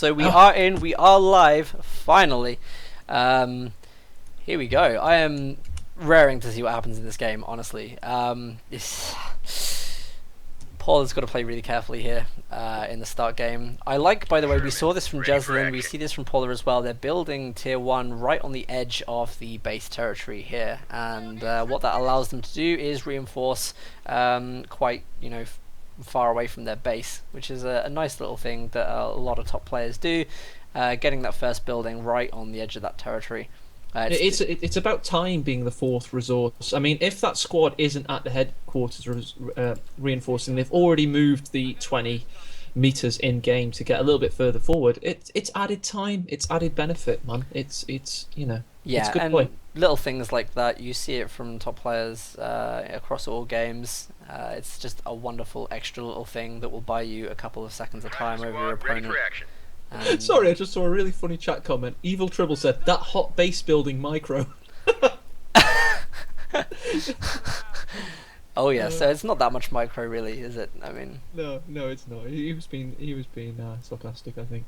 So we are in, we are live, finally. Here we go. I am raring to see what happens in this game, honestly. Paula's got to play really carefully here in the start game. I like, by the way, we saw this from Jesulin, we see this from Paula as well. They're building tier 1 right on the edge of the base territory here, and what that allows them to do is reinforce quite, far away from their base, which is a nice little thing that a lot of top players do, getting that first building right on the edge of that territory. It's about time being the fourth resource. I mean, if that squad isn't at the headquarters reinforcing, they've already moved the 20 meters in game to get a little bit further forward. It's added time, it's added benefit, man. It's it's a good point. Little things like that, you see it from top players across all games. It's just a wonderful extra little thing that will buy you a couple of seconds of time over your opponent. Sorry, I just saw a really funny chat comment. Evil Tribble said, "That hot base building micro." Oh yeah, so it's not that much micro, really, is it? I mean, no, it's not. He was being sarcastic, I think.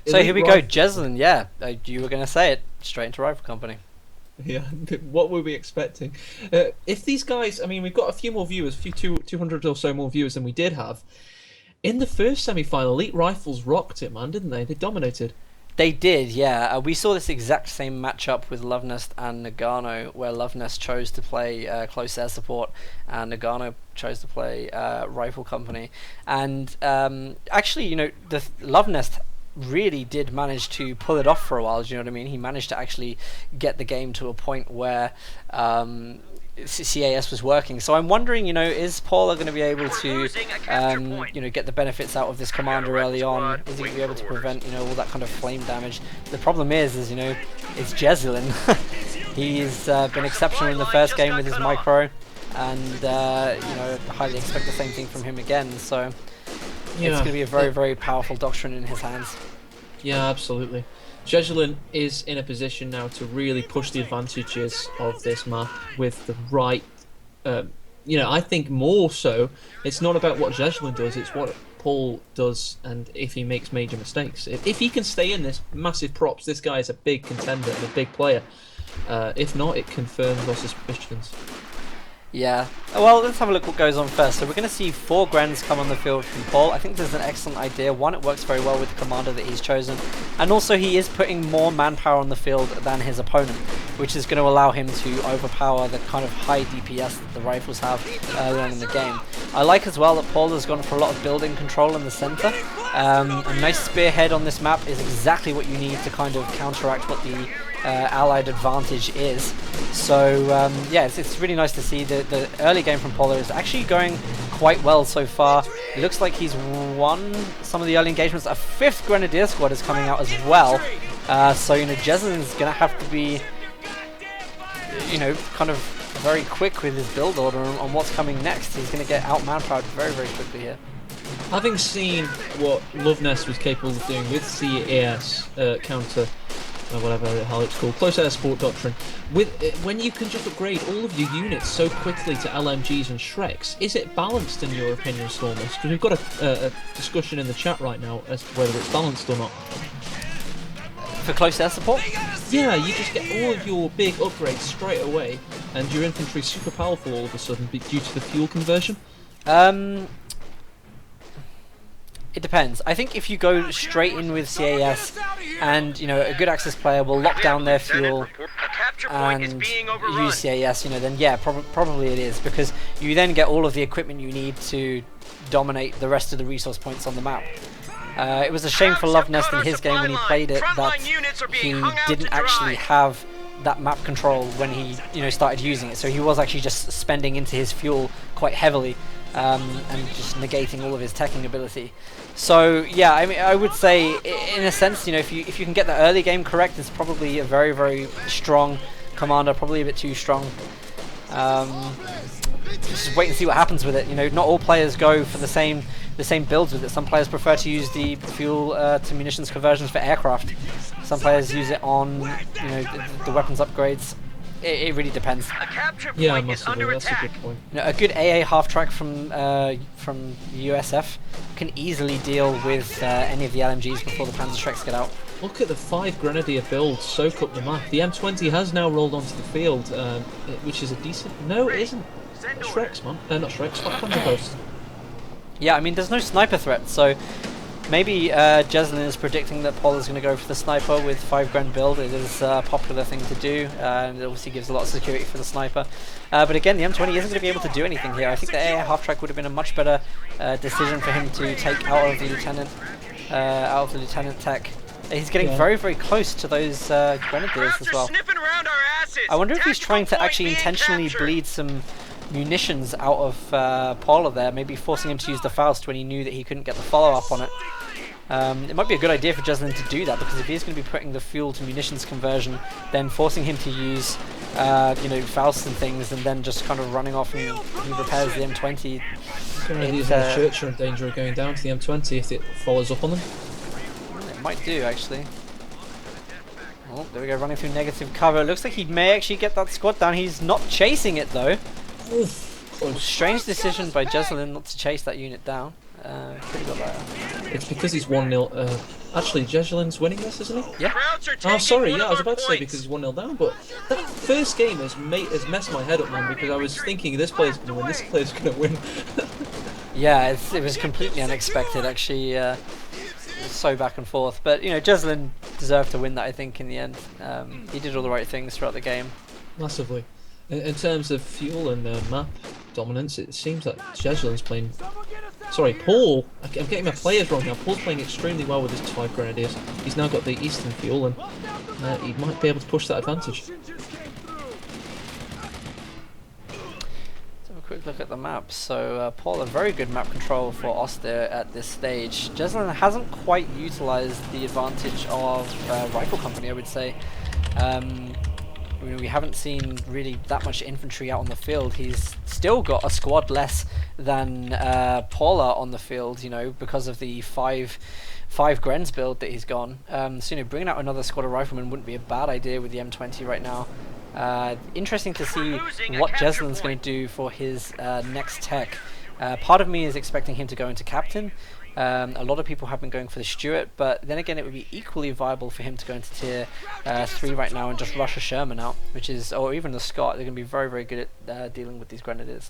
So here we go, Jesulin. Yeah, you were going to say it straight into Rifle Company. Yeah, what were we expecting? If these guys, I mean, we've got a few more viewers, 200 or so more viewers than we did have. In the first semi-final, Elite Rifles rocked it, man, didn't they? They dominated. They did, yeah. We saw this exact same matchup with Lovenest and Nagano, where Lovenest chose to play close air support, and Nagano chose to play Rifle Company. And actually, the Lovenest really did manage to pull it off for a while. Do you know what I mean? He managed to actually get the game to a point where CAS was working. So I'm wondering, is Paula going to be able to, get the benefits out of this commander early on? Is he going to be able to prevent, all that kind of flame damage? The problem is it's Jesulin. He's been exceptional in the first game with his micro, and highly expect the same thing from him again. So it's going to be a very, very powerful doctrine in his hands. Yeah, absolutely. Jesulin is in a position now to really push the advantages of this map with the right, I think more so, it's not about what Jesulin does, it's what Paul does, and if he makes major mistakes. If he can stay in this, massive props, this guy is a big contender and a big player. If not, it confirms our suspicions. Yeah. Well, let's have a look what goes on first. So we're going to see 4 Grens come on the field from Paul. I think this is an excellent idea. One, it works very well with the commander that he's chosen. And also he is putting more manpower on the field than his opponent, which is going to allow him to overpower the kind of high DPS that the rifles have early on in the game. I like as well that Paul has gone for a lot of building control in the center. A nice spearhead on this map is exactly what you need to kind of counteract what the allied advantage is. So it's really nice to see the early game from Paula is actually going quite well so far. It looks like he's won some of the early engagements. A 5th Grenadier squad is coming out as well. So Jesulin's going to have to be kind of very quick with his build order on what's coming next. He's going to get out manpowered very, very quickly here. Having seen what Lovenest was capable of doing with CAS counter, or whatever the hell it's called, close air support doctrine, when you can just upgrade all of your units so quickly to LMGs and Shreks, is it balanced in your opinion, Stormers? Because we've got a discussion in the chat right now as to whether it's balanced or not. For close air support? Yeah, you just get all of your big upgrades straight away, and your infantry's super powerful all of a sudden due to the fuel conversion. It depends. I think if you go straight in with CAS and, a good access player will lock down their fuel and use CAS, then yeah, probably it is, because you then get all of the equipment you need to dominate the rest of the resource points on the map. It was a shame for Lovenest in his game when he played it that he didn't actually have that map control when he started using it, so he was actually just spending into his fuel quite heavily. And just negating all of his teching ability. So yeah, I mean, I would say, in a sense, if you can get the early game correct, it's probably a very, very strong commander, probably a bit too strong. Just wait and see what happens with it. Not all players go for the same builds with it. Some players prefer to use the fuel to munitions conversions for aircraft. Some players use it on the weapons upgrades. it really depends. A capture point Yeah, is massively. under That's a attack. good point. You know, a good AA half track from USF can easily deal with any of the LMGs before the Panzerschrecks get out. Look at the 5 Grenadier build soak up the map. The M20 has now rolled onto the field, which is a decent... No, it isn't. Shreks, man. Not Shreks, Panzer Post. Yeah, I mean, there's no sniper threat, so maybe Jesulin is predicting that Paula's going to go for the sniper with 5 grand build. It is a popular thing to do, and it obviously gives a lot of security for the sniper. But again, the M20 isn't going to be able to do anything here. I think the AA half track would have been a much better decision for him to take out of the lieutenant tech. He's getting very, very close to those grenadiers as well. I wonder if he's trying to actually intentionally bleed some munitions out of Paula there, maybe forcing him to use the Faust when he knew that he couldn't get the follow-up on it. It might be a good idea for Jesulin to do that, because if he's going to be putting the fuel to munitions conversion, then forcing him to use you know, Faust and things, and then just kind of running off and he repairs the M20. Grenadiers in the church are in danger of going down to the M20 if it follows up on them. It might do, actually. Oh, there we go, running through negative cover. It looks like he may actually get that squad down. He's not chasing it, though. Oof. Strange decision by Jesulin not to chase that unit down. Pretty good there. It's because he's 1-0. Actually, Jesulin's winning this, isn't he? Yeah. Oh, sorry, yeah, I was about to say because he's 1-0 down, but that first game has messed my head up, man, because I was thinking this player's going to win, this player's going to win. Yeah, it was completely unexpected, actually. It was so back and forth. But, you know, Jesulin deserved to win that, I think, in the end. He did all the right things throughout the game. Massively. In terms of fuel and map dominance, it seems that Jesulin's playing... Sorry, Paul. I'm getting my players wrong now. Paul's playing extremely well with his 5 Grenadiers. He's now got the Eastern fuel, and he might be able to push that advantage. Let's have a quick look at the map. So, Paul, a very good map control for Oster at this stage. Jesulin hasn't quite utilised the advantage of Rifle Company, I would say. We haven't seen really that much infantry out on the field. He's still got a squad less than Paula on the field, you know, because of the five Grens build that he's gone. So, you know, bringing out another squad of riflemen wouldn't be a bad idea with the M20 right now. Interesting to see what Jesulin's going to do for his next tech. Part of me is expecting him to go into captain. A lot of people have been going for the Stuart, but then again, it would be equally viable for him to go into tier 3 right now and just rush a Sherman out, or even the Scott. They're going to be very, very good at dealing with these Grenadiers.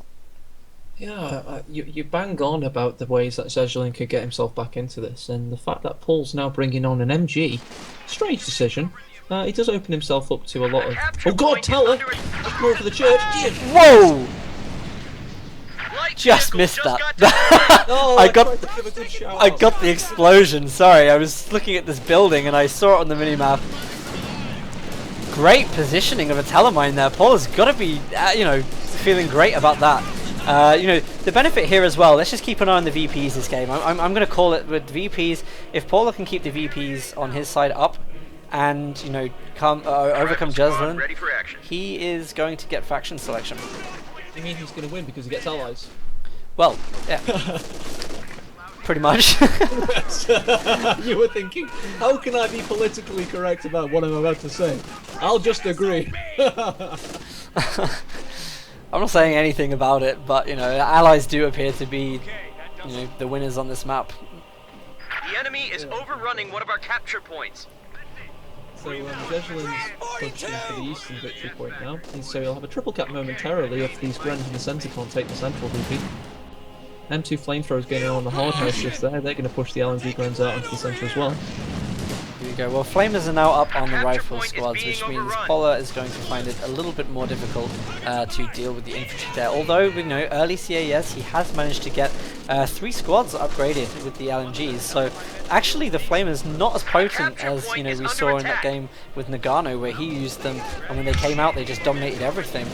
Yeah, you bang on about the ways that Jesulin could get himself back into this, and the fact that Paul's now bringing on an MG, strange decision. He does open himself up to a lot of... Oh God, Teller! Just more for the church. Whoa! Just missed that. Oh, I got the the explosion. Sorry, I was looking at this building and I saw it on the minimap. Great positioning of a telemine there. Paula's got to be, you know, feeling great about that. You know, the benefit here as well. Let's just keep an eye on the VPs this game. I'm going to call it with VPs. If Paula can keep the VPs on his side up, and you know, overcome Jesulin, he is going to get faction selection. You mean he's going to win because he gets allies? Well, yeah. Pretty much. You were thinking, how can I be politically correct about what I'm about to say? I'll just agree. I'm not saying anything about it, but you know, allies do appear to be, you know, the winners on this map. The enemy is overrunning one of our capture points. So Jesulin's pushing for the eastern victory point now, and so he'll have a triple cap momentarily if these Grens in the centre can't take the central VP. M2 flamethrowers getting on the hard house just there, they're going to push the LMG Grens out into the centre as well. Here we go. Well, Flamers are now up on the rifle squads, which means Paula is going to find it a little bit more difficult to deal with the infantry there. Although, you know, early CAS, he has managed to get 3 squads upgraded with the LMGs. So, actually, the Flamers not as potent as, you know, we saw in that game with Nagano, where he used them, and when they came out, they just dominated everything.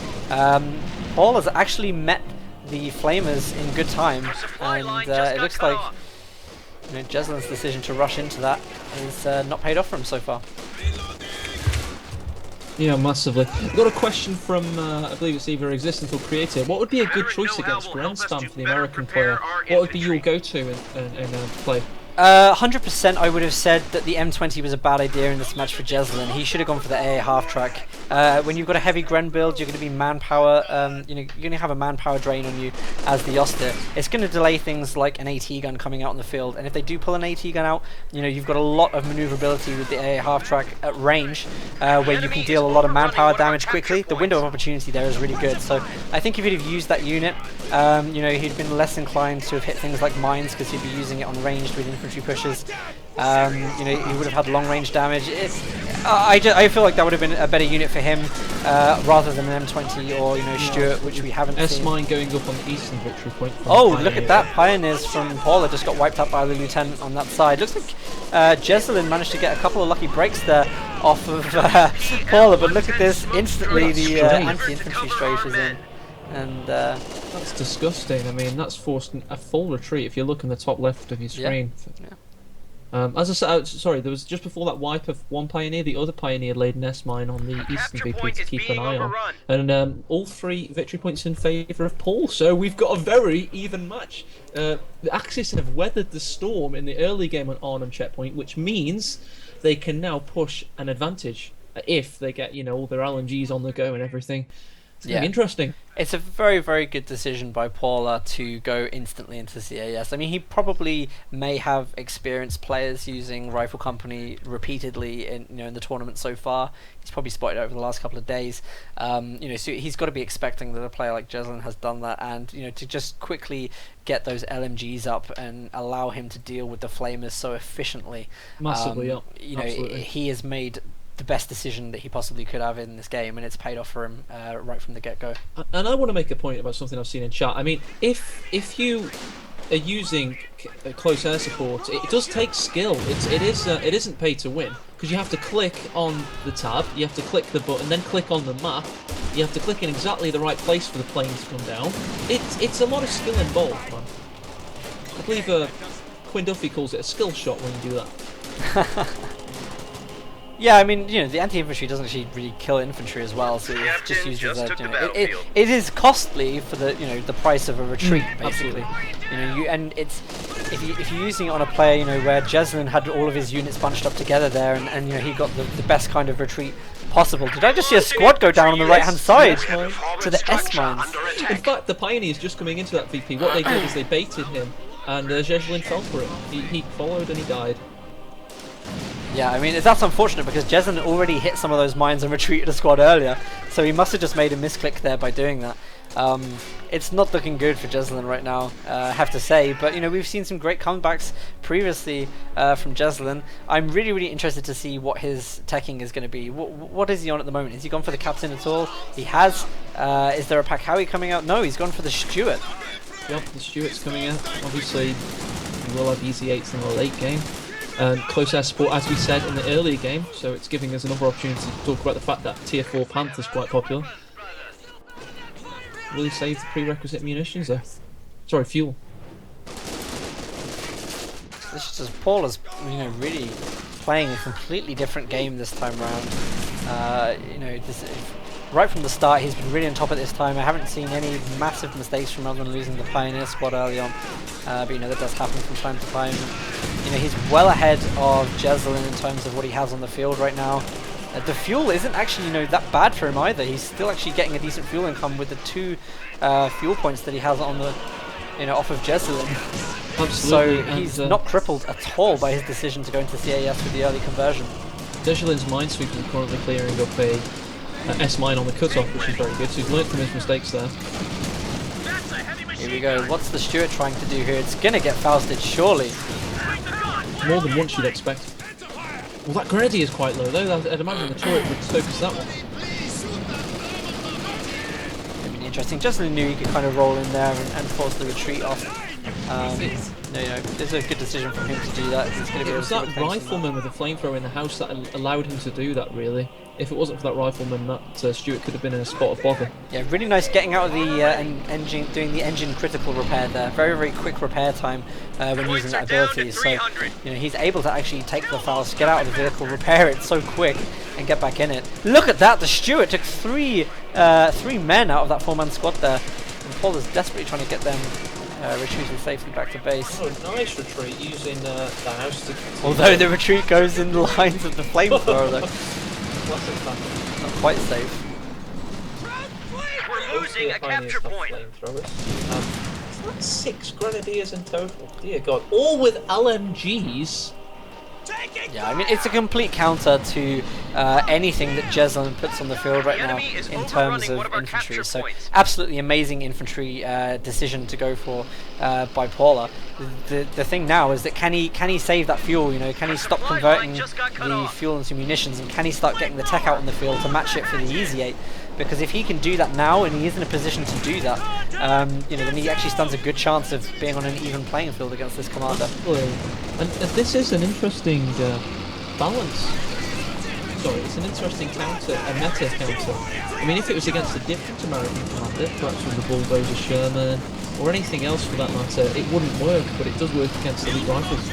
Paula's actually met the Flamers in good time, and it looks like, you know, Jesulin's decision to rush into that is not paid off for him so far. Yeah, massively. We've got a question from, I believe it's either Existent or Creator. What would be a good choice against Gren spam for the American player? What would be your go-to in play? 100% I would have said that the M20 was a bad idea in this match for Jesulin. He should have gone for the AA half track. When you've got a heavy Gren build, you're going to be manpower, you're going to have a manpower drain on you as the Yoster. It's going to delay things like an AT gun coming out in the field, and if they do pull an AT gun out, you've got a lot of maneuverability with the AA half track at range, where you can deal a lot of manpower damage quickly. The window of opportunity there is really good, so I think if he'd have used that unit, he'd been less inclined to have hit things like mines, because he'd be using it on range with infantry pushes. He would have had long range damage. I feel like that would have been a better unit for him, rather than an M20 or Stuart, which we haven't seen. S-Mine going up on the eastern victory point. Oh, look at that! Pioneers from Paula just got wiped out by the lieutenant on that side. Looks like Jesulin managed to get a couple of lucky breaks there off of Paula, but look at this! Instantly, the anti-infantry strafe is in. And that's disgusting. I mean, that's forced a full retreat if you look in the top left of your screen. Yeah. As I said, sorry, there was just before that wipe of one Pioneer, the other Pioneer laid an S-mine on the eastern VP to keep an eye on. And all 3 victory points in favour of Paul, so we've got a very even match. The Axis have weathered the storm in the early game on Arnhem checkpoint, which means they can now push an advantage if they get, all their LNGs on the go and everything. It's going to be interesting. It's a very, very good decision by Paula to go instantly into CAS. I mean, he probably may have experienced players using Rifle Company repeatedly in the tournament so far. He's probably spotted it over the last couple of days. So he's got to be expecting that a player like Jesulin has done that, and to just quickly get those LMGs up and allow him to deal with the flamers so efficiently. Massively, Absolutely. He has made the best decision that he possibly could have in this game, and it's paid off for him right from the get-go. And I want to make a point about something I've seen in chat. I mean, if you are using close air support, it does take skill. It isn't pay to win, because you have to click on the tab, you have to click the button, then click on the map. You have to click in exactly the right place for the plane to come down. It's a lot of skill involved, man. I believe Quinn Duffy calls it a skill shot when you do that. Yeah, I mean, the anti-infantry doesn't actually really kill infantry as well, so it's just used as a, it is costly for the the price of a retreat, basically. And it's if you're using it on a player where Jesulin had all of his units bunched up together there, and he got the best kind of retreat possible. Did I just see a squad go down on the right hand side to the S mines? In fact, the Pioneers just coming into that VP, what they did is they baited him, and Jesulin fell for it. He followed and he died. Yeah, I mean, that's unfortunate because Jesulin already hit some of those mines and retreated a squad earlier, so he must have just made a misclick there by doing that. It's not looking good for Jesulin right now, I have to say, but we've seen some great comebacks previously from Jesulin. I'm really, really interested to see what his teching is going to be. What is he on at the moment? Has he gone for the captain at all? He has. Is there a Pakawi coming out? No, he's gone for the Stuart. Yep, the Stuart's coming out. Obviously, he will have easy 8s in the late game. Close air support, as we said in the earlier game, so it's giving us another opportunity to talk about the fact that Tier 4 Panther's quite popular. Will he save the prerequisite munitions there? Sorry, fuel. This is just Paula's, really playing a completely different game this time around. Right from the start, he's been really on top at this time. I haven't seen any massive mistakes from other than losing the Pioneer squad early on. But that does happen from time to time. He's well ahead of Jesulin in terms of what he has on the field right now. The fuel isn't actually, that bad for him either. He's still actually getting a decent fuel income with the 2 fuel points that he has on the, off of Jesulin. Absolutely. So he's not crippled at all by his decision to go into CAS with the early conversion. Jesulin's minesweepers are currently clearing up a S-mine on the cutoff, which is very good. So he's learnt from his mistakes there. Here we go. What's the Stuart trying to do here? It's going to get Fausted, surely. More than once you'd expect. Well, that grenadier is quite low though. I'd imagine the turret would focus that one. Really interesting. Jesulin knew he could kind of roll in there and force the retreat off. It's a good decision from him to do that. He's going to be it was that rifleman with the flamethrower in the house that allowed him to do that, really. If it wasn't for that rifleman, that Stuart could have been in a spot of bother. Yeah, really nice getting out of the engine, doing the engine critical repair there. Very, very quick repair time when using that ability. So he's able to actually take the Faust, get out of the vehicle, repair it so quick, and get back in it. Look at that! The Stuart took three men out of that 4-man squad there. And Paul is desperately trying to get them retreating safely back to base. Oh, nice retreat using the house to continue. Although the retreat goes in the lines of the flamethrower, though. Classic pattern. Not quite safe. We're losing a capture point. That's 6 grenadiers in total. Dear God, all with LMGs. Yeah, I mean, it's a complete counter to anything that Jesulin puts on the field right now in terms of infantry. So, absolutely amazing infantry decision to go for by Paula. The thing now is that can he save that fuel? You know, can he stop converting the fuel into munitions, and can he start getting the tech out on the field to match it for the Easy 8? Because if he can do that now, and he is in a position to do that, you know, then he actually stands a good chance of being on an even playing field against this commander. And this is an interesting balance. Sorry, it's an interesting counter, a meta counter. I mean, if it was against a different American commander, perhaps with the Bulldozer Sherman, or anything else for that matter, it wouldn't work, but it does work against elite rifles.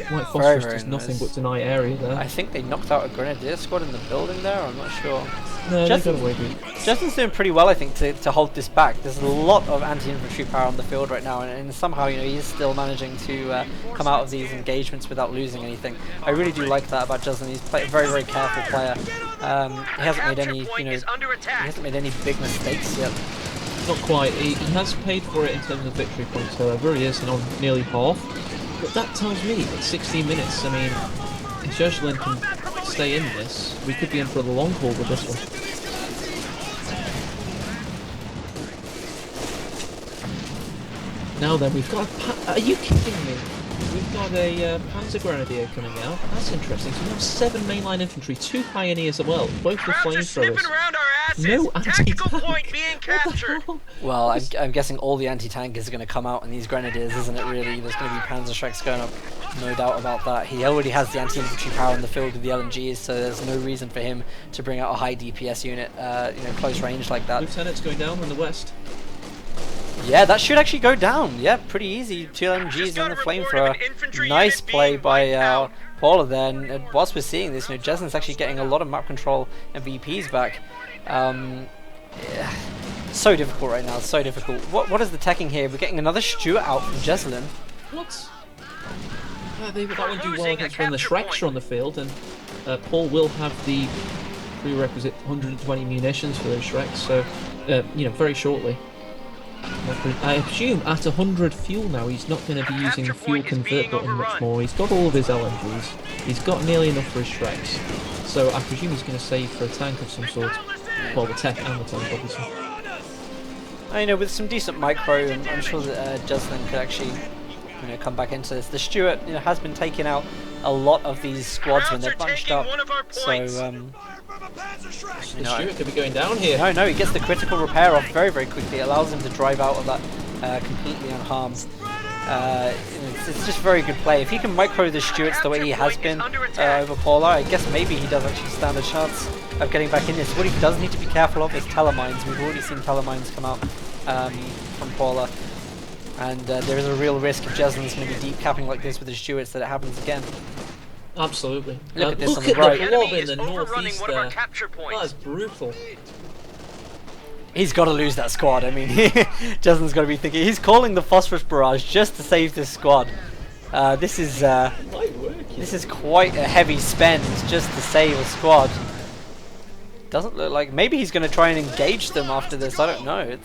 White Phosphorus does nothing but deny area there. I think they knocked out a Grenadier squad in the building there, I'm not sure. No, they got away with it. Jesulin's doing pretty well, I think, to hold this back. There's a lot of anti-infantry power on the field right now, and somehow, you know, he's still managing to come out of these engagements without losing anything. I really do like that about Jesulin. He's a very, very careful player. He hasn't made any, you know, he hasn't made any big mistakes yet. Not quite. He has paid for it in terms of victory points, however. He is on nearly half. But that tells me that 16 minutes, I mean, if Jesulin can stay in this, we could be in for the long haul with this one. Now then, we've got are you kidding me? We've got a Panzer Grenadier coming out. That's interesting. So we have 7 mainline infantry, 2 pioneers as well, both with flamethrowers. No Tactical point being captured. Well, I'm guessing all the anti-tank is going to come out in these Grenadiers, isn't it really? There's going to be Panzer Strikes going up, no doubt about that. He already has the anti-infantry power in the field with the LMGs, so there's no reason for him to bring out a high DPS unit, you know, close range like that. Lieutenant's going down in the west. Yeah, that should actually go down. Yeah, pretty easy. 2 LMGs and the flamethrower. Nice play by Paula there. And whilst we're seeing this, you know, Jesulin's actually getting a lot of map control and VPs back. Yeah, so difficult right now, so difficult. What is the teching here? We're getting another Stuart out from Jesulin. What? That would do well against when the Shreks are on the field, and Paul will have the prerequisite 120 munitions for those Shreks, so, you know, very shortly. I assume at 100 fuel now, he's not going to be using the fuel convert button much more. He's got all of his LMGs, he's got nearly enough for his Shreks, so I presume he's going to save for a tank of some sort. Well, the tech and the tank, obviously. You know, with some decent micro, I'm sure that Jesulin could actually, you know, come back into this. The Stuart, you know, has been taking out a lot of these squads when they're bunched up, so the Stuart could be going down here. No, he gets the critical repair off very, very quickly. It allows him to drive out of that completely unharmed. It's just very good play. If he can micro the Stuarts the way he has been over Paula, I guess maybe he does actually stand a chance of getting back in this. What he does need to be careful of is telemines. We've already seen telemines come out from Paula, and there is a real risk if Jesulin's going to be deep capping like this with the Stuarts that it happens again. Absolutely. Look at this on the right. blob in the northeast there. That is brutal. He's got to lose that squad. I mean, Jesulin's got to be thinking he's calling the Phosphorus Barrage just to save this squad. This is quite a heavy spend just to save a squad. Doesn't look like maybe he's going to try and engage them after this. I don't know. I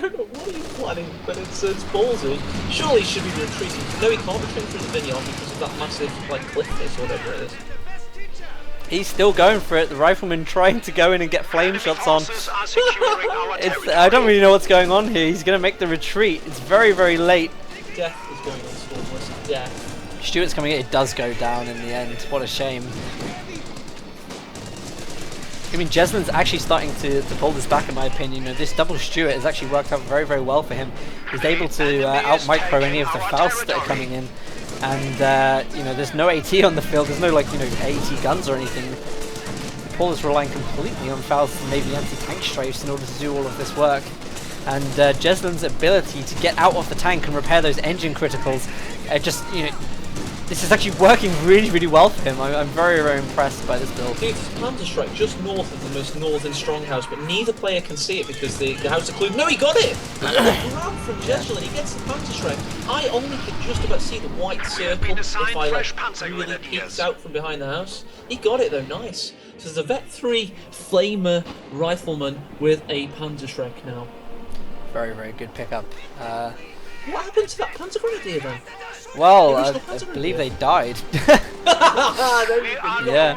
don't know what he's planning, but it's ballsy. Surely he should be retreating. No, he can't retreat through the vineyard because of that massive like cliff face or whatever it is. He's still going for it. The rifleman trying to go in and get flame shots on. I don't really know what's going on here. He's going to make the retreat. It's very, very late. Death is going on Stormless. Death. Stuart's coming in. It does go down in the end. What a shame. I mean, Jesulin's actually starting to pull this back, in my opinion. You know, this double Stuart has actually worked out very, very well for him. He's able to out-micro any of the Fausts that are coming in. And, you know, there's no AT on the field. There's no, like, you know, AT guns or anything. Paul is relying completely on Fausts and maybe anti-tank strafes in order to do all of this work. And Jesulin's ability to get out of the tank and repair those engine criticals, just, you know, this is actually working really, really well for him. I'm very, very impressed by this build. Dude, it's Panda Strike just north of the most northern stronghouse, but neither player can see it because the house occludes. No, he got it! Grab from Jesulin, he gets the Panda Strike. I only could just about see the white circle if I really peeked out from behind the house. He got it though, nice. So there's a Vet 3 Flamer Rifleman with a Panda Strike now. Very, very good pickup. What happened to that Panda Grenadier then? Well, I believe they died. Yeah.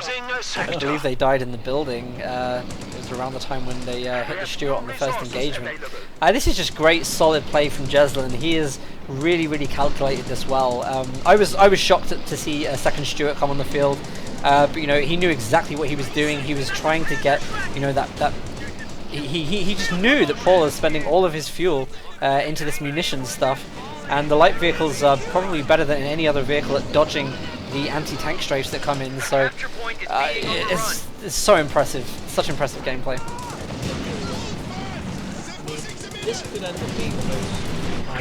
I believe they died in the building. It was around the time when they hit the Stuart on the first engagement. This is just great, solid play from Jesulin. He has really, really calculated this well. I was shocked to see a second Stuart come on the field, but you know, he knew exactly what he was doing. He was trying to get, you know, that. He just knew that Paula was spending all of his fuel into this munitions stuff, and the light vehicles are probably better than any other vehicle at dodging the anti-tank strafes that come in. So it's so impressive, such impressive gameplay. This could end up being the most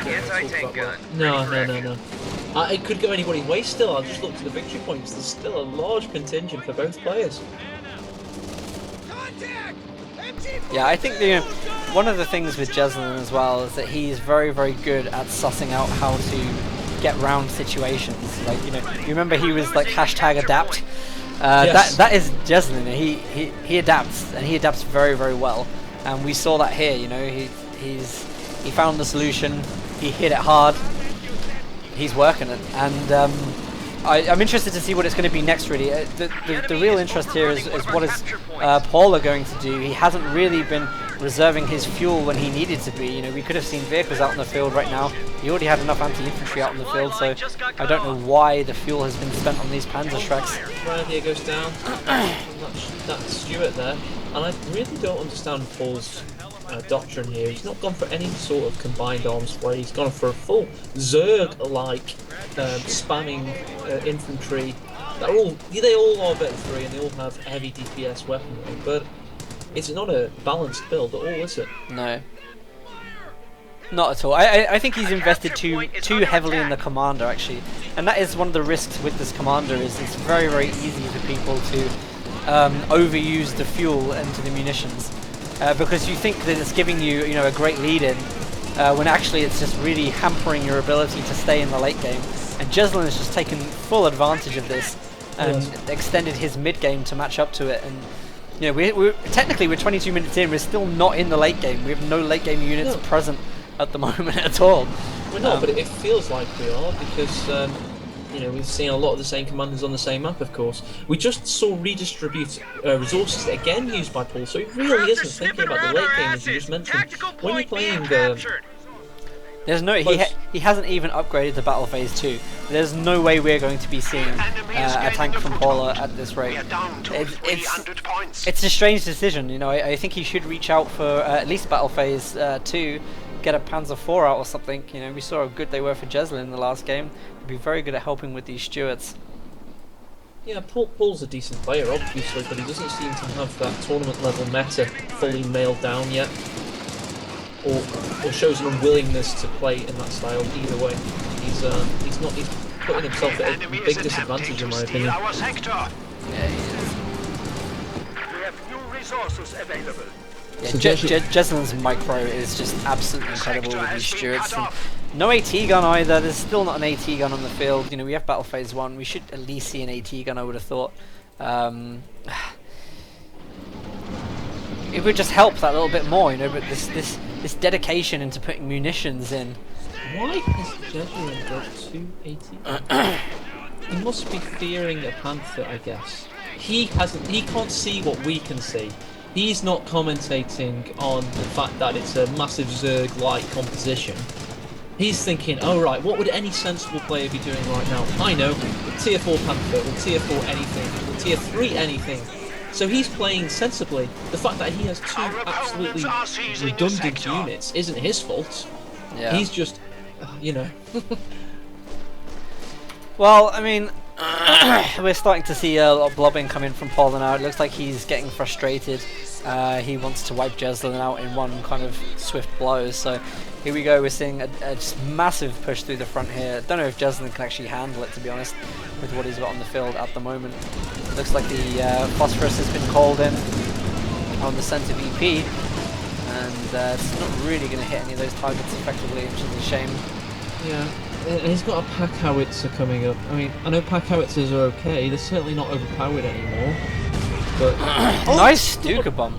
Anti-tank gun. No. It could go anybody's way still. I'll just look to the victory points. There's still a large contingent for both players. Yeah, I think one of the things with Jesulin as well is that he's very, very good at sussing out how to get round situations. Like, you know, you remember he was like #adapt. Yes. That is Jesulin. He adapts, and he adapts very, very well. And we saw that here. You know, he found the solution. He hit it hard. He's working it, and I'm interested to see what it's going to be next, really. The real interest here is what is Paula going to do. He hasn't really been reserving his fuel when he needed to be. You know, we could have seen vehicles out in the field right now. He already had enough anti-infantry out in the field, so I don't know why the fuel has been spent on these Panzer Straks. Grenadier goes down. That Stuart there, and I really don't understand Paul's doctrine here. He's not gone for any sort of combined arms play. He's gone for a full Zerg-like spamming infantry. They all are Vet 3 and they all have heavy DPS weaponry, but it's not a balanced build at all, is it? No. Not at all. I think he's invested too heavily in the commander, actually, and that is one of the risks with this commander. Is it's very, very easy for people to overuse the fuel into the munitions. Because you think that it's giving you, you know, a great lead-in, when actually it's just really hampering your ability to stay in the late game. And Jesulin has just taken full advantage of this and extended his mid-game to match up to it. And you know, we're technically 22 minutes in, we're still not in the late game. We have no late game units present at the moment at all. We're not, but it feels like we are because. You know, we've seen a lot of the same commanders on the same map, of course. We just saw redistribute resources again used by Paul, so he really isn't thinking about the late game, as you just mentioned. When you're playing there's no he hasn't even upgraded to Battle Phase 2. There's no way we're going to be seeing a tank from Paula at this rate. It's a strange decision, you know. I think he should reach out for at least Battle Phase 2. Get a Panzer IV out or something. You know, we saw how good they were for Jesulin in the last game. He'd be very good at helping with these Stuarts. Yeah, Paul's a decent player, obviously, but he doesn't seem to have that tournament level meta fully nailed down yet, or shows an unwillingness to play in that style either way. He's putting himself at a big disadvantage in my opinion. Yeah, he is. We have new resources available. Yeah, Jesulin's micro is just absolutely incredible with these Stuarts. And no AT gun either. There's still not an AT gun on the field. You know, we have Battle Phase 1. We should at least see an AT gun, I would have thought. It would just help that little bit more, you know, but this dedication into putting munitions in. Why has Jesulin got 2 AT guns? He must be fearing a Panther, I guess. He can't see what we can see. He's not commentating on the fact that it's a massive Zerg-like composition. He's thinking, oh right, what would any sensible player be doing right now? I know, tier 4 Panther, or tier 4 anything, or tier 3 anything. So he's playing sensibly. The fact that he has 2 absolutely redundant units isn't his fault. Yeah. He's just, you know. Well, I mean, we're starting to see a lot of blobbing coming from Paula now. It looks like he's getting frustrated. He wants to wipe Jesulin out in one kind of swift blow. So here we go. We're seeing a just massive push through the front here. Don't know if Jesulin can actually handle it, to be honest, with what he's got on the field at the moment. Looks like the phosphorus has been called in on the center VP, and it's not really going to hit any of those targets effectively, which is a shame. Yeah, and he's got a pack howitzer coming up. I mean, I know pack howitzers are okay. They're certainly not overpowered anymore. But nice Stuka bomb.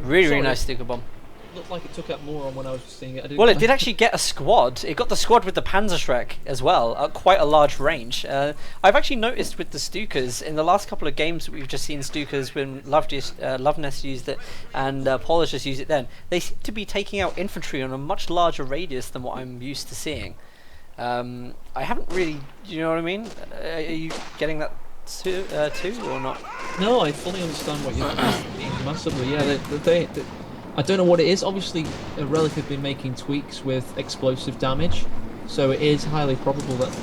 Really nice Stuka bomb. Looked like it took out more on when I was seeing it. Well, it did actually get a squad. It got the squad with the Panzerschreck as well, at quite a large range. I've actually noticed with the Stukas, in the last couple of games that we've just seen Stukas when Loveness used it and Paula just used it then, they seem to be taking out infantry on a much larger radius than what I'm used to seeing. I haven't really, do you know what I mean? Are you getting that too or not? No, I fully understand what you're saying massively. Yeah, they I don't know what it is. Obviously, a Relic have been making tweaks with explosive damage, so it is highly probable that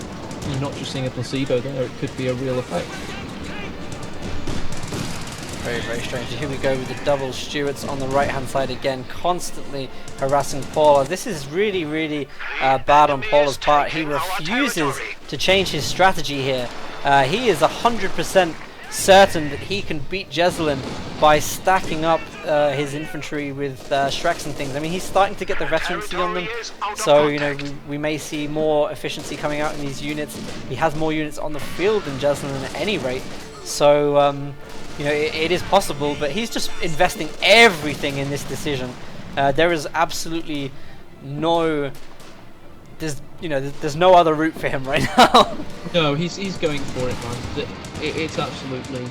you're not just seeing a placebo there, it could be a real effect. Very, very strange. Here we go with the double Stuarts on the right-hand side again, constantly harassing Paula. This is really, really bad on Paula's part. He refuses to change his strategy here. He is 100% certain that he can beat Jesulin by stacking up his infantry with Shreks and things. I mean, he's starting to get the veterancy on them, so you know we may see more efficiency coming out in these units. He has more units on the field than Jesulin at any rate, so you know it is possible. But he's just investing everything in this decision. There is absolutely no. There's no other route for him right now. No, he's going for it, man. It's absolutely,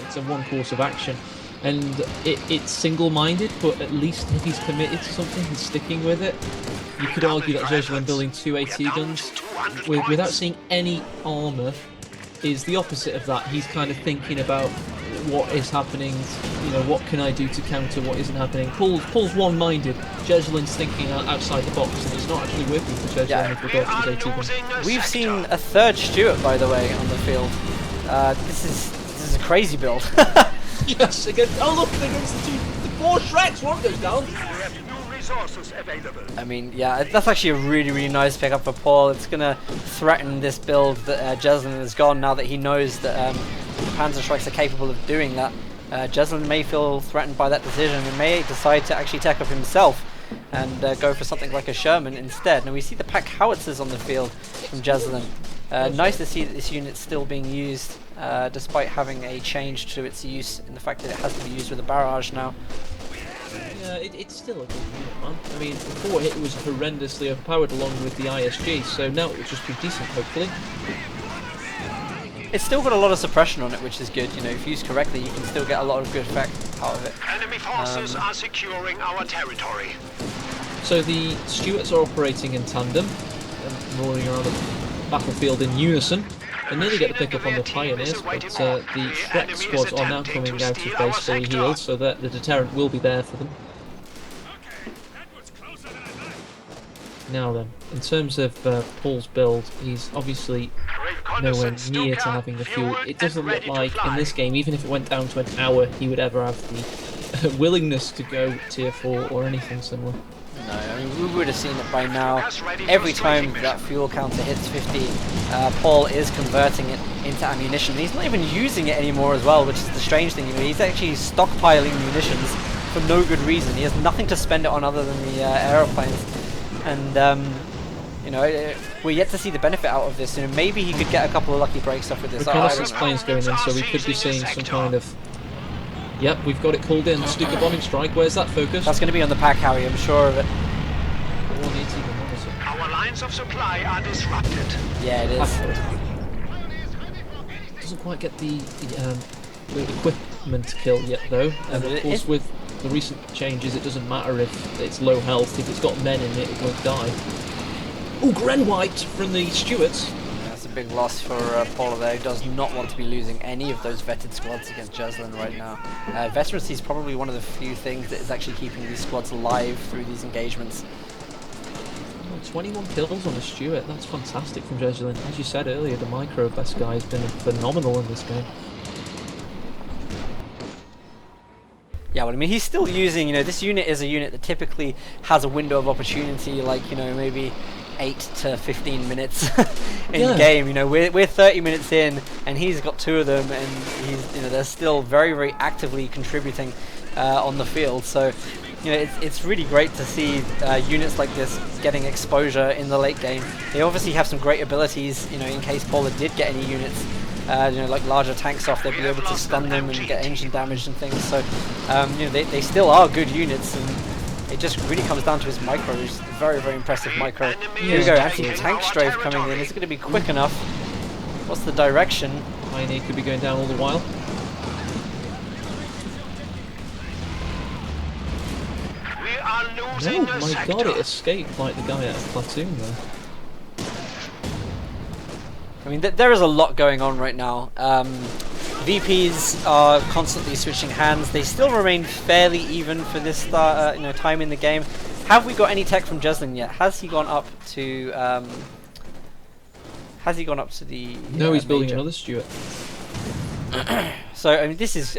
it's a one course of action, and it's single-minded. But at least if he's committed to something, he's sticking with it. You could argue that Jesulin building 2 AT guns without seeing any armor is the opposite of that. He's kind of thinking about what is happening, you know, what can I do to counter what isn't happening. Paul's one-minded. Jesulin's thinking outside the box, and it's not actually working for Jesulin with regard to his AT gun. We've seen a third Stuart, by the way, on the field. This is a crazy build. Yes, against, oh look, against the 4 Shreks, one goes down. I mean, yeah, that's actually a really, really nice pickup for Paul. It's going to threaten this build that Jesulin has gone now that he knows that the Panzerschrecks are capable of doing that. Jesulin may feel threatened by that decision and may decide to actually tech up himself and go for something like a Sherman instead. Now we see the pack howitzers on the field from Jesulin. Nice to see that this unit's still being used despite having a change to its use in the fact that it has to be used with a barrage now. Yeah, it's still a good unit, man. I mean, before it was horrendously overpowered along with the ISG, so now it will just be decent, hopefully. It's still got a lot of suppression on it, which is good. You know, if used correctly, you can still get a lot of good effect out of it. Enemy forces are securing our territory. So the Stuarts are operating in tandem and rolling around the battlefield in unison. They nearly get the pick up on the Pioneers, but the Shrek squads are now coming out of base fully healed, so that the deterrent will be there for them. Now then, in terms of Paul's build, he's obviously nowhere near to having the fuel. It doesn't look like in this game, even if it went down to an hour, he would ever have the willingness to go tier 4 or anything similar. No, I mean, we would have seen it by now. Every time that fuel counter hits 50, Paul is converting it into ammunition. He's not even using it anymore as well, which is the strange thing. He's actually stockpiling munitions for no good reason. He has nothing to spend it on other than the aeroplanes. And, you know, we're yet to see the benefit out of this. You know, maybe he could get a couple of lucky breaks off with this. Reconnaissance planes going in, so we could be seeing some kind of... Yep, we've got it called in. Stuka bombing strike. Where's that focus? That's going to be on the pack Harry, I'm sure of it. Our lines of supply are disrupted. Yeah, it is. Doesn't quite get the equipment kill yet, though. And of course, with the recent changes, it doesn't matter if it's low health. If it's got men in it, it won't die. Oh, Gren White from the Stuarts. That's a big loss for Paula there. He does not want to be losing any of those vetted squads against Jesulin right now. Veterancy is probably one of the few things that is actually keeping these squads alive through these engagements. 21 kills on the Stuart, that's fantastic from Jesulin. As you said earlier, the micro best guy has been phenomenal in this game. Yeah, well, I mean, he's still using, this unit is a unit that typically has a window of opportunity, like, maybe 8 to 15 minutes in game. We're 30 minutes in, and he's got 2 of them, and he's, they're still very, very actively contributing on the field. So, it's really great to see units like this getting exposure in the late game. They obviously have some great abilities, in case Paula did get any units. Like larger tanks off, they'd be able to stun them and get engine damage and things. So, they still are good units, and it just really comes down to his micro. He's very, very impressive micro. Here we go, anti-tank strafe coming in. Is it going to be quick enough? What's the direction? Pioneer could be going down all the while. We are losing Oh my god, it escaped like the guy out of Platoon there. I mean, there is a lot going on right now. VPs are constantly switching hands. They still remain fairly even for this time in the game. Have we got any tech from Jesulin yet? Has he gone up to? Has he gone up to the? No, he's building major? another Stuart. So I mean, this is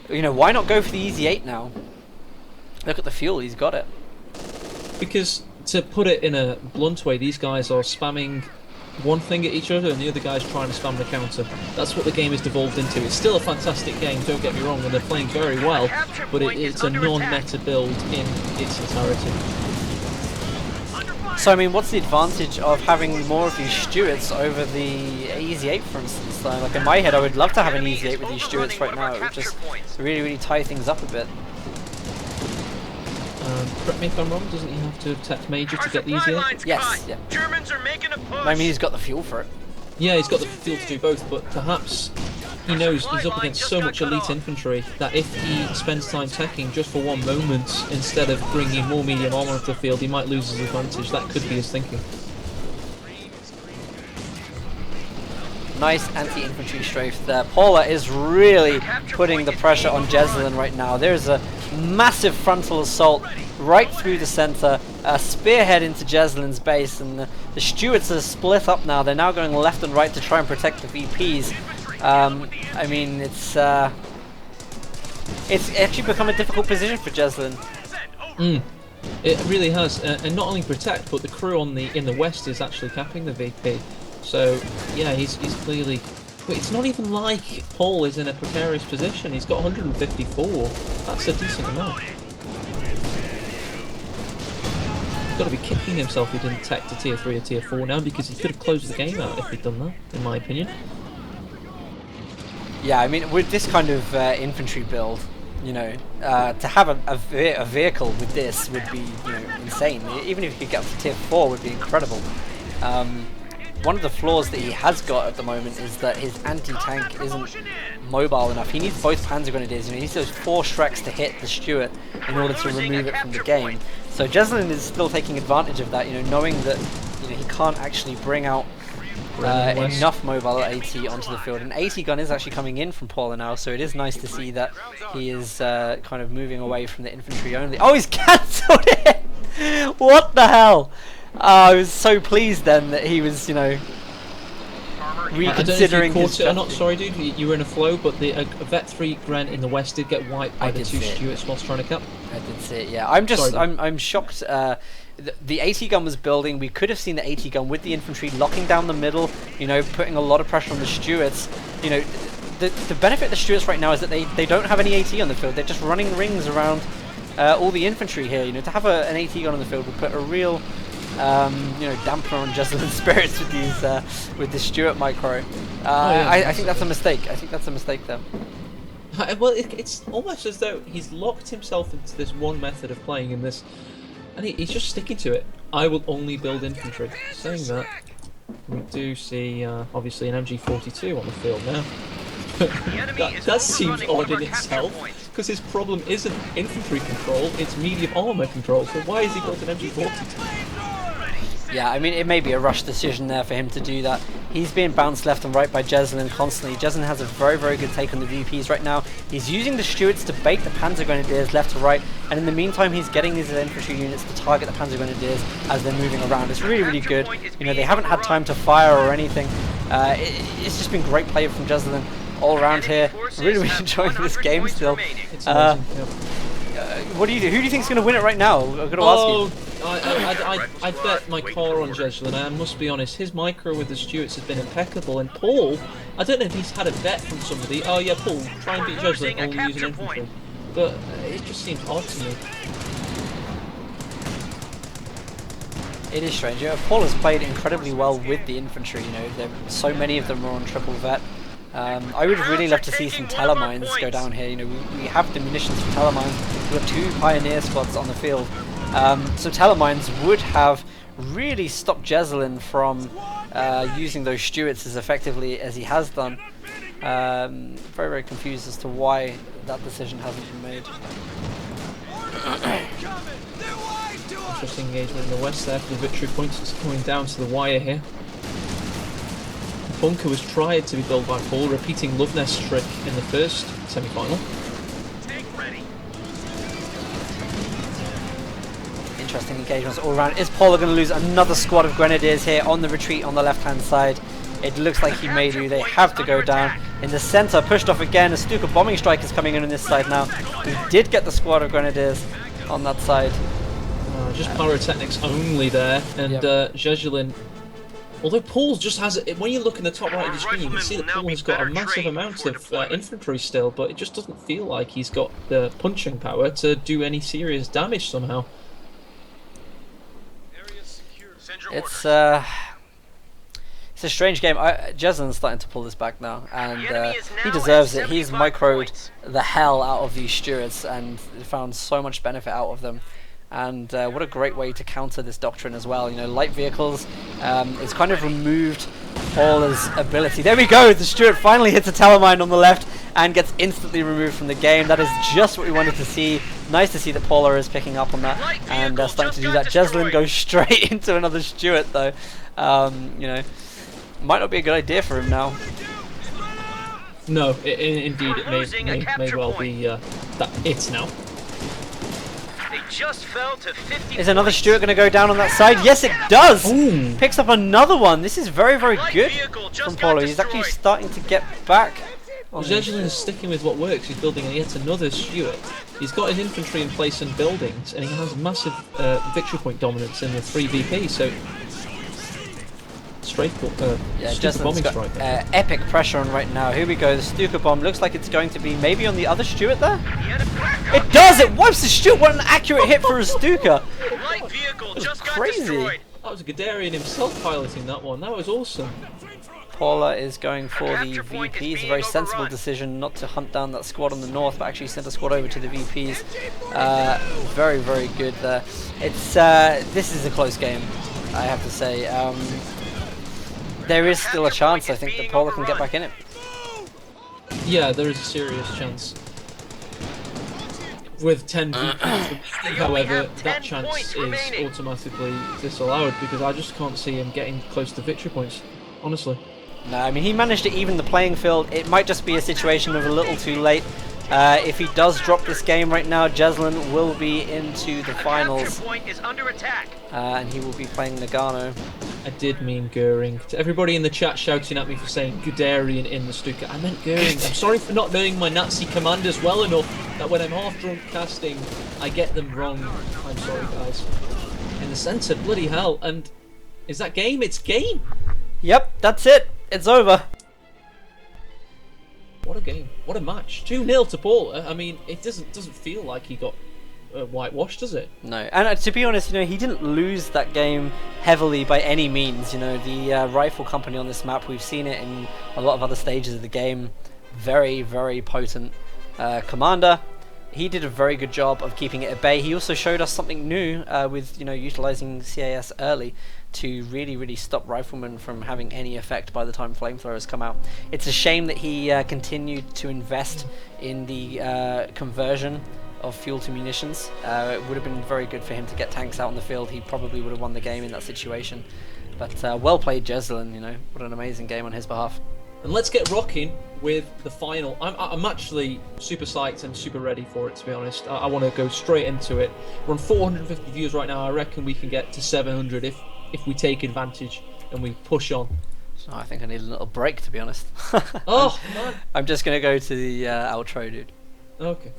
why not go for the easy 8 now? Look at the fuel, he's got it. Because to put it in a blunt way, these guys are spamming one thing at each other and the other guy's trying to spam the counter. That's what the game has devolved into. It's still a fantastic game, don't get me wrong, and they're playing very well, but it's a non-meta build in its entirety. So I mean, what's the advantage of having more of these Stuarts over the Easy 8, for instance? So, like in my head, I would love to have an Easy 8 with these Stuarts right now. It would just really, really tie things up a bit. Correct me if I'm wrong, doesn't he have to attack Major to get the Easy 8? Yes, yeah. Germans are making a push. I mean, he's got the fuel for it. Yeah, he's got the fuel to do both, but perhaps he knows he's up against so much elite infantry that if he spends time teching just for one moment instead of bringing more medium armor onto the field, he might lose his advantage. That could be his thinking. Nice anti-infantry strafe there. Paula is really putting the pressure on Jesulin right now. There's a massive frontal assault right through the center, a spearhead into Jesulin's base, and the Stuarts are split up now. They're now going left and right to try and protect the VPs. I mean, it's actually become a difficult position for Jesulin. It really has, and not only protect, but the crew on in the west is actually capping the VP. So yeah, he's clearly. But it's not even like Paul is in a precarious position. He's got 154. That's a decent amount. He's got to be kicking himself he didn't tech to tier 3 or tier 4 now, because he could have closed the game out if he'd done that, in my opinion. Yeah, I mean, with this kind of infantry build, to have a vehicle with this would be, insane. Even if you could get up to tier 4 would be incredible. One of the flaws that he has got at the moment is that his anti-tank isn't mobile enough. He needs both Panzer Grenadiers. He needs those 4 Shreks to hit the Stuart in order to remove it from the game. So Jesulin is still taking advantage of that, knowing that he can't actually bring out enough mobile AT onto the field. An AT gun is actually coming in from Paula now, so it is nice to see that he is kind of moving away from the infantry only. Oh, he's cancelled it! What the hell? I was so pleased then that he was, reconsidering his strategy. I'm not sorry, dude. You were in a flow, but the Vet 3 Gren in the west did get wiped by the 2 Stuarts whilst trying to cap. I did see it. Yeah, I'm shocked. The AT gun was building. We could have seen the AT gun with the infantry locking down the middle. Putting a lot of pressure on the Stuarts. The benefit of the Stuarts right now is that they don't have any AT on the field. They're just running rings around all the infantry here. To have an AT gun on the field would put a real damper on Jesulin's spirits with these with the Stuart micro. I think that's a mistake. I think that's a mistake there. Well, it's almost as though he's locked himself into this one method of playing in this, and he's just sticking to it. I will only build infantry. Saying that, we do see obviously an MG42 on the field now. that seems odd in itself, because his problem isn't infantry control, it's medium armor control. So why has he got an MG42? Yeah, I mean, it may be a rush decision there for him to do that. He's being bounced left and right by Jesulin constantly. Jesulin has a very, very good take on the VPs right now. He's using the Stuarts to bait the Panzer Grenadiers left to right, and in the meantime, he's getting these infantry units to target the Panzer Grenadiers as they're moving around. It's really, really good. They haven't had time to fire or anything. It's just been great play from Jesulin. all around here. Forces Really have enjoying this 100 game points still. remaining. It's amazing. Yeah. What do you? Who do you think is going to win it right now? I'm going to ask you. I bet my car on Jesulin. I must be honest, his micro with the Stewarts has been impeccable. And Paul, I don't know if he's had a bet from somebody. Oh yeah, Paul, try and beat Jesulin only using infantry. But it just seems odd to me. It is strange. Yeah, Paul has played incredibly well with the infantry. You know, so many of them are on triple vet. I would really love to see some Telemines go down here. You know, we have the munitions for Telemines. We've got 2 Pioneer squads on the field. So Telemines would have really stopped Jesulin from using those Stewarts as effectively as he has done. Very, very confused as to why that decision hasn't been made. Interesting engagement in the west there for the victory points. It's coming down to the wire here. The bunker was tried to be built by Paul, repeating Love Nest trick in the first semi-final. Interesting engagements all around. Is Paula going to lose another squad of Grenadiers here on the retreat on the left-hand side? It looks like he may do. They have to go down. In the center, pushed off again. A Stuka bombing strike is coming in on this side now. He did get the squad of Grenadiers on that side. Just pyrotechnics only there, and Jesulin. Although Paul just has it, when you look in the top right of the screen, you can see that Paul has got a massive amount of infantry still, but it just doesn't feel like he's got the punching power to do any serious damage somehow. It's a strange game. Jesulin's starting to pull this back now, and he deserves it. He's microed the hell out of these Stewarts and found so much benefit out of them. And what a great way to counter this doctrine as well. You know, light vehicles, it's kind of removed Paula's ability. There we go, the Stewart finally hits a Telemine on the left and gets instantly removed from the game. That is just what we wanted to see. Nice to see that Paula is picking up on that and starting to do that. Jesulin goes straight into another Stewart though. You know, might not be a good idea for him now. No, indeed, it may well be that it's now. Just fell to 50. Is another Stewart going to go down on that side? Yes, it does! Ooh. Picks up another one. This is very, very good from Paula. He's actually starting to get back. Jesulin is sticking with what works. He's building yet another Stewart. He's got his infantry in place and buildings, and he has massive victory point dominance in the 3 VP, so... Jesulin's got epic pressure on right now. Here we go, the Stuka bomb looks like it's going to be maybe on the other Stewart there. It does! It wipes the Stewart! What an accurate hit for a Stuka! Light vehicle just got crazy. destroyed. That was Guderian himself piloting that one. That was awesome. Paula is going for the VPs. A very sensible decision not to hunt down that squad on the north, but actually send a squad over to the VPs. Very, very good there. It's this is a close game, I have to say. There is still a chance, I think, that Paula can get back in it. Yeah, there is a serious chance. With 10 VPs, however, that chance is automatically disallowed because I just can't see him getting close to victory points, honestly. No, I mean, he managed to even the playing field. It might just be a situation of a little too late. If he does drop this game right now, Jesulin will be into the finals. And he will be playing Nagano. I did mean Goering. To everybody in the chat shouting at me for saying Guderian in the Stuka, I meant Goering. I'm sorry for not knowing my Nazi commanders well enough that when I'm half drunk casting, I get them wrong. I'm sorry, guys. In the centre, bloody hell. And is that game? It's game! Yep, that's it. It's over. What a game. What a match. 2-0 to Paula. I mean, it doesn't feel like he got whitewashed, does it? No, and to be honest, you know, he didn't lose that game heavily by any means. You know, the rifle company on this map, we've seen it in a lot of other stages of the game. Very, very potent commander. He did a very good job of keeping it at bay. He also showed us something new with, you know, utilizing CAS early to really, really stop riflemen from having any effect by the time flamethrowers come out. It's a shame that he continued to invest in the conversion of fuel to munitions. It would have been very good for him to get tanks out on the field. He probably would have won the game in that situation. But well played, Jesulin. You know, what an amazing game on his behalf. And let's get rocking with the final. I'm actually super psyched and super ready for it, to be honest. I want to go straight into it. We're on 450 views right now. I reckon we can get to 700 if we take advantage and we push on. So I think I need a little break, to be honest. Oh, man. I'm just gonna go to the outro, dude. Okay.